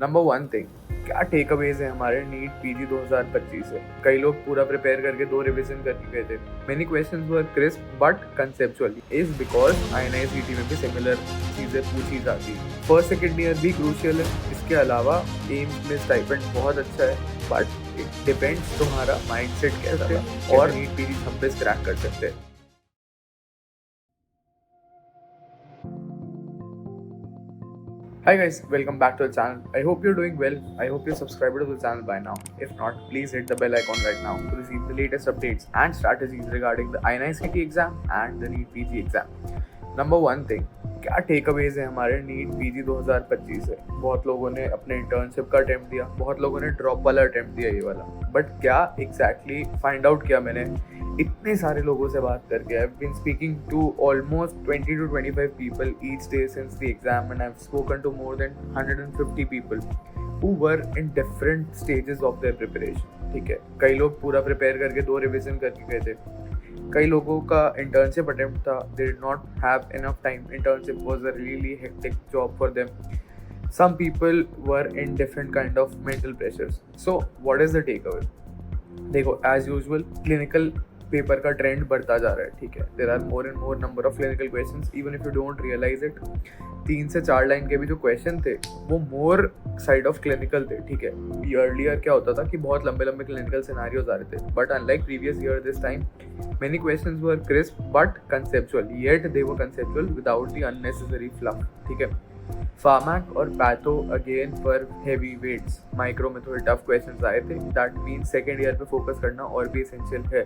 Number one thing, क्या take Awez है हमारे नीट पीजी 2025 से। कई लोग पूरा प्रिपेयर करके 2 रिवीजन करके गए थे। Many questions were crisp but conceptually is because INICET में भी सिमिलर चीजें पूछी जाती है। फर्स्ट सेकेंड ईयर भी क्रूशियल है। इसके अलावा एम्स में स्टाइपेंड बहुत अच्छा है, बट इट डिपेंड्स तुम्हारा माइंडसेट कैसा है और नीट पीजी 26 क्रैक कर सकते हैं। Hi guys, welcome back to the channel. I hope you're doing well. I hope you're subscribed to the channel by now. If not, please hit the bell icon right now to receive the latest updates and strategies regarding the INICT exam and the NEET PG exam. Number one thing, क्या take Awez है हमारे NEET PG 2025 से। बहुत लोगों ने अपने internship का attempt दिया, बहुत लोगों ने ड्रॉप वाला अटेम्प्ट दिया ये वाला, बट क्या एग्जैक्टली फाइंड आउट किया मैंने इतने सारे लोगों से बात करके। I have been speaking to almost 20 to 25 people each day since the exam, and I've spoken to more than 150 people who were in different stages of their preparation. ठीक है, कई लोग पूरा प्रिपेयर करके 2 रिवीजन करके गए थे। कई लोगों का इंटर्नशिप अटेम्प्ट था, they did not have enough time. Internship was a really hectic job for them. Some people were in different kind of mental pressures. So what is the takeaway? देखो, as usual clinical paper का trend बढ़ता जा रहा है। ठीक है, there are more and more number of clinical questions even if you don't realize it. 3 से 4 line के भी जो क्वेश्चन थे वो मोर साइड ऑफ क्लिनिकल थे। ठीक है, अर्लियर क्या होता था कि बहुत लंबे लंबे क्लिनिकल सिनारियोज आ रहे थे, but unlike previous year this time many questions were crisp but conceptual, yet they were conceptual without the unnecessary fluff. ठीक है, फार्मैक और patho again for heavy weights. Micro में थोड़े टफ क्वेश्चंस आए थे, दैट मीन्स सेकेंड ईयर पे focus करना और भी एसेंशियल है।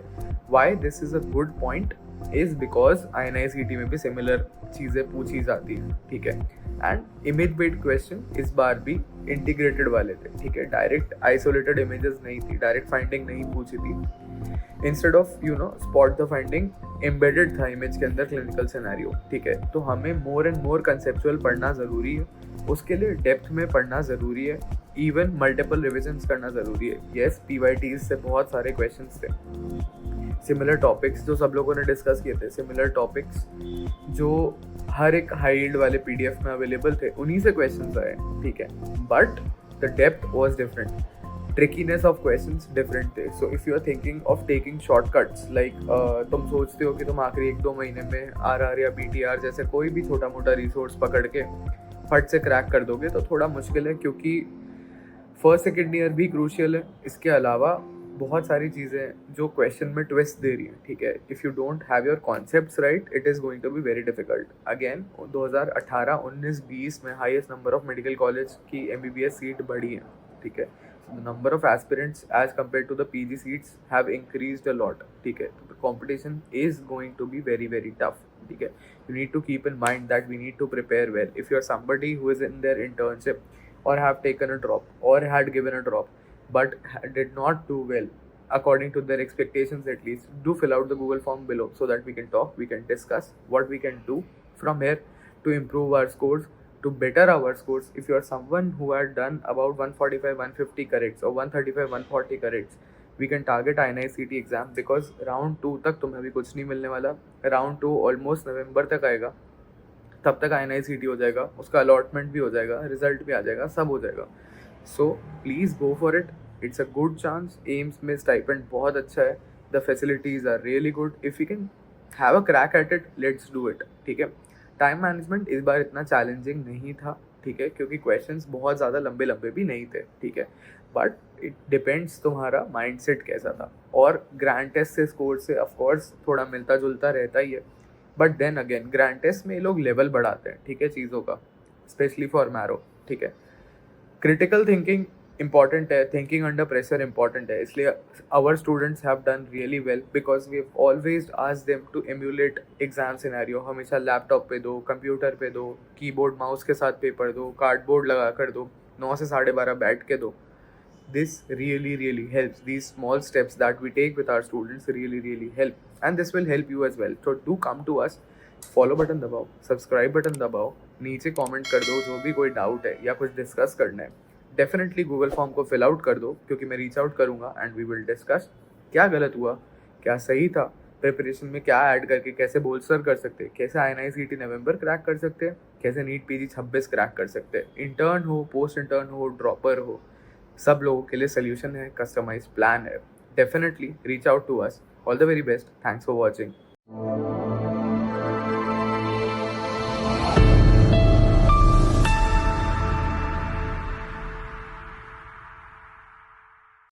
Why this is a good point is because INICET में भी सिमिलर चीज़ें पूछी जाती हैं। ठीक है, एंड इमेज बेस्ड क्वेश्चन इस बार भी इंटीग्रेटेड वाले थे। ठीक है, डायरेक्ट आइसोलेटेड इमेजेस नहीं थी, डायरेक्ट फाइंडिंग नहीं पूछी थी। Instead of spot the finding, embedded था इमेज के अंदर क्लिनिकल सिनेरियो। ठीक है, तो हमें मोर एंड मोर कंसेप्चुअल पढ़ना ज़रूरी है, उसके लिए डेप्थ में पढ़ना ज़रूरी है, इवन मल्टीपल रिविजन्स करना ज़रूरी है। येस, पीवाईटीज से बहुत सारे क्वेश्चंस थे, सिमिलर टॉपिक्स जो सब लोगों ने डिस्कस किए थे, सिमिलर टॉपिक्स जो हर एक हाइड वाले पीडीएफ में अवेलेबल थे, उन्हीं से क्वेश्चंस आए। ठीक है, but the depth was different, trickiness of questions different थे। So if you are thinking of taking shortcuts like तुम सोचते हो कि तुम आखिरी 1-2 महीने में आरआर या बीटीआर जैसे कोई भी छोटा मोटा रिसोर्स पकड़ के फट से क्रैक कर दोगे, तो थोड़ा मुश्किल है, क्योंकि फर्स्ट सेकेंड ईयर भी क्रूशियल है। इसके अलावा बहुत सारी चीज़ें जो क्वेश्चन में ट्विस्ट दे रही हैं। ठीक है, if you don't have your concepts right, it is going to be very difficult. Again 2018, 19, 20 में highest number of medical college की एमबीबीएस सीट बढ़ी है। ठीक है, the number of aspirants as compared to the PG seats have increased a lot. ठीक है, the competition is going to be very very tough. ठीक है, you need to keep in mind that we need to prepare well. If you are somebody who is in their internship or have taken a drop or had given a drop but did not do well according to their expectations, at least do fill out the Google form below so that we can talk, we can discuss what we can do from here to improve our scores, to better our scores. If you are someone who had done about 145 150 corrects or 135 140 corrects, we can target INICT exam, because round 2 तक तुम्हें अभी कुछ नहीं मिलने वाला। round 2 almost नवंबर तक आएगा, तब तक INICT हो जाएगा, उसका अलॉटमेंट भी हो जाएगा, रिजल्ट भी आ जाएगा, सब हो जाएगा। So please go for it, it's a good chance. AIIMS में स्टाइपेंड बहुत अच्छा है, the facilities are really good. If you can have a crack at it, let's do it. ठीक है, टाइम मैनेजमेंट इस बार इतना चैलेंजिंग नहीं था। ठीक है, क्योंकि क्वेश्चंस बहुत ज़्यादा लंबे लंबे भी नहीं थे। ठीक है, बट इट डिपेंड्स तुम्हारा माइंडसेट कैसा था, और ग्रैंड टेस्ट से स्कोर से ऑफकोर्स थोड़ा मिलता जुलता रहता ही है, but then again grand test में ये लोग लेवल बढ़ाते हैं। ठीक है, चीज़ों का, स्पेशली फॉर मैरो। ठीक है, क्रिटिकल थिंकिंग इंपॉर्टेंट है, थिंकिंग अंडर प्रेशर इंपॉर्टेंट है, इसलिए our students have done really well because we have always asked them to emulate exam scenario. हमेशा लैपटॉप पे दो, कंप्यूटर पे दो, कीबोर्ड माउस के साथ पेपर दो, कार्डबोर्ड लगा कर दो, 9 से 12:30 बैठ के दो। This really helps. These small steps that we take with our students really help, and this will help you as well. So do come to us, follow button दबाओ, सब्सक्राइब बटन दबाओ, नीचे कमेंट कर दो जो भी कोई doubt है या कुछ डिस्कस करना है। डेफिनेटली गूगल फॉर्म को फिल आउट कर दो, क्योंकि मैं रीच आउट करूँगा एंड वी विल डिस्कस क्या गलत हुआ, क्या सही था, प्रिपरेशन में क्या ऐड करके कैसे बोल्स्टर कर सकते हैं, कैसे INI-CET नवंबर क्रैक कर सकते हैं, कैसे नीट PG 26 क्रैक कर सकते हैं। इंटर्न हो, पोस्ट इंटर्न हो, ड्रॉपर हो, सब लोगों के लिए सोल्यूशन है, कस्टमाइज प्लान है। Definitely reach out to us. All the very best. Thanks for watching.